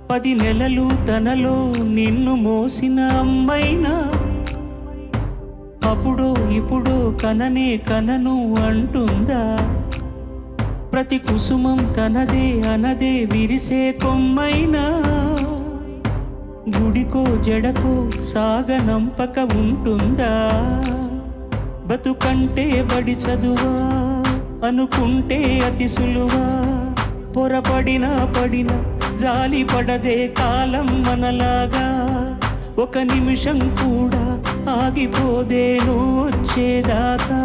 10 నెలలు తనలో నిన్ను మోసిన అమ్మైనా అప్పుడో ఇప్పుడో కననే కనను అంటుందా? ప్రతి కుసుమం తనదే అనదే విరిసే కొమ్మైనా గుడికో జడకో సాగనంపక ఉంటుందా? బతుకంటే బడి చదువా అనుకుంటే అతి సులువా? పొరపడినా పడినా జాలి పడదే కాలం మనలాగా. ఒక నిమిషం కూడా ఆగిపోదే నువ్వు వచ్చేదాకా.